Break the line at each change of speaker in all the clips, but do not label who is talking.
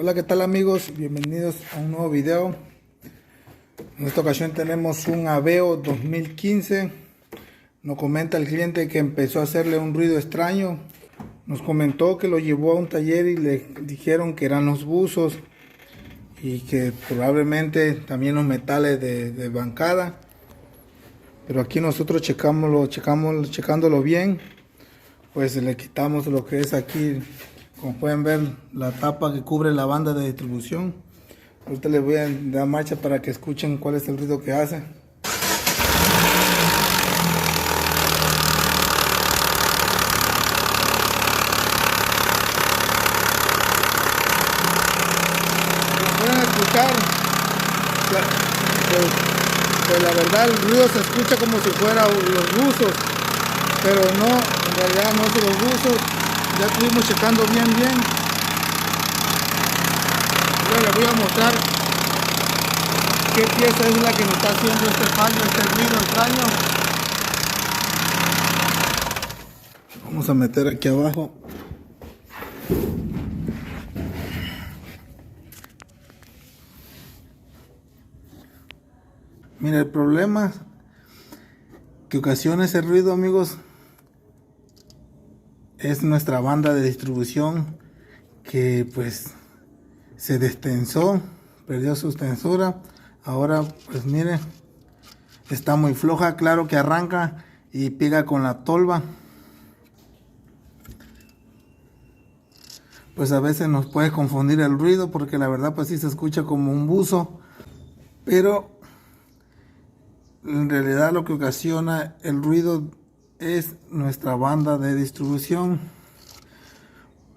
Hola, ¿qué tal amigos? Bienvenidos a un nuevo video. En esta ocasión tenemos un Aveo 2015. Nos comenta el cliente que empezó a hacerle un ruido extraño. Nos comentó que lo llevó a un taller y le dijeron que eran los buzos y que probablemente también los metales de bancada. Pero aquí nosotros checándolo bien, pues le quitamos lo que es aquí. Como pueden ver, la tapa que cubre la banda de distribución. Ahorita les voy a dar marcha para que escuchen cuál es el ruido que hace. Como pueden escuchar, pues la verdad el ruido se escucha como si fuera los buzos, pero no, en realidad no son los buzos. Ya estuvimos checando bien. Ahora les voy a mostrar qué pieza es la que nos está haciendo este fallo, este ruido extraño. Vamos a meter aquí abajo. Mira, el problema que ocasiona ese ruido, amigos, es nuestra banda de distribución que pues se destensó, perdió su tensura. Ahora pues miren, está muy floja. Claro que arranca y pega con la tolva. Pues a veces nos puede confundir el ruido, porque la verdad pues sí se escucha como un buzo, pero en realidad lo que ocasiona el ruido es nuestra banda de distribución.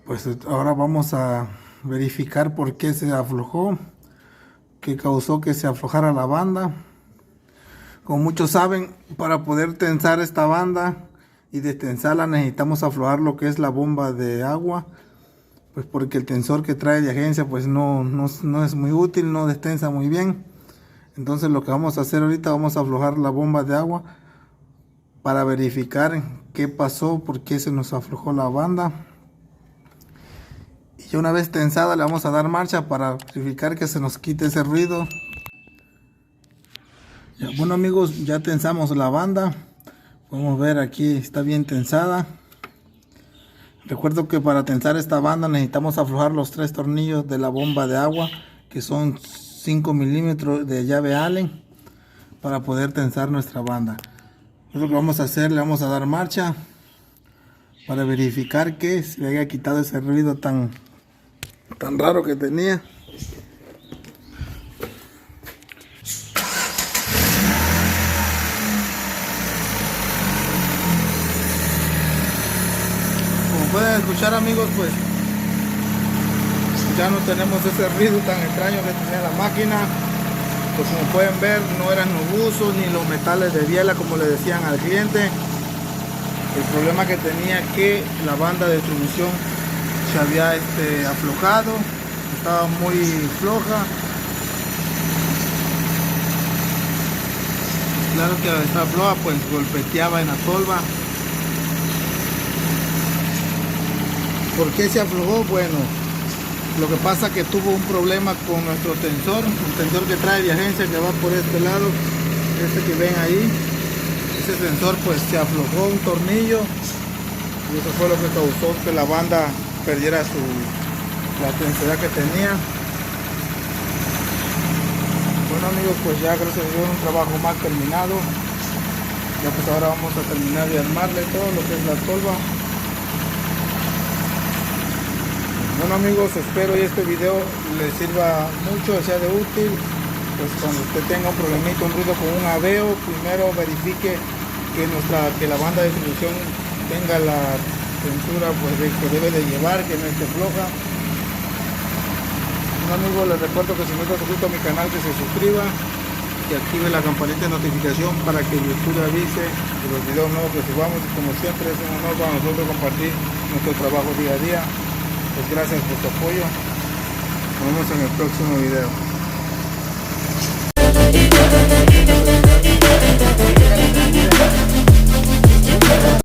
Pues ahora vamos a verificar por qué se aflojó, qué causó que se aflojara la banda. Como muchos saben, para poder tensar esta banda y destensarla necesitamos aflojar lo que es la bomba de agua, pues porque el tensor que trae de agencia pues no es muy útil, no destensa muy bien. Entonces lo que vamos a hacer ahorita, vamos a aflojar la bomba de agua para verificar qué pasó, por qué se nos aflojó la banda. Y ya una vez tensada le vamos a dar marcha para verificar que se nos quite ese ruido. Ya, bueno amigos, ya tensamos la banda. Podemos ver aquí está bien tensada. Recuerdo que para tensar esta banda necesitamos aflojar los 3 tornillos de la bomba de agua, que son 5 milímetros de llave Allen, para poder tensar nuestra banda. Lo que vamos a hacer, le vamos a dar marcha para verificar que se le haya quitado ese ruido tan raro que tenía. Como pueden escuchar amigos, pues ya no tenemos ese ruido tan extraño que tenía la máquina. Pues como pueden ver, no eran los buzos ni los metales de biela como le decían al cliente. El problema que tenía que la banda de distribución se había aflojado, estaba muy floja. Claro que al estar floja pues golpeteaba en la tolva. ¿Por qué se aflojó? Bueno, lo que pasa que tuvo un problema con nuestro tensor, un tensor que trae de agencia, que va por este lado, este que ven ahí. Ese tensor pues se aflojó un tornillo y eso fue lo que causó que la banda perdiera la densidad que tenía. Bueno amigos, pues ya gracias a Dios un trabajo más terminado. Ya pues ahora vamos a terminar de armarle todo lo que es la tolva. Bueno amigos, espero y este video les sirva mucho, sea de útil. Pues cuando usted tenga un problemita, un ruido con un Aveo, primero verifique que la banda de distribución tenga la tensura pues que debe de llevar, que no esté floja. Bueno amigos, les recuerdo que si no está suscrito a mi canal, que se suscriba y active la campanita de notificación para que YouTube avise de los videos nuevos que subamos. Y como siempre es un honor para nosotros compartir nuestro trabajo día a día. Pues gracias por su apoyo. Nos vemos en el próximo video.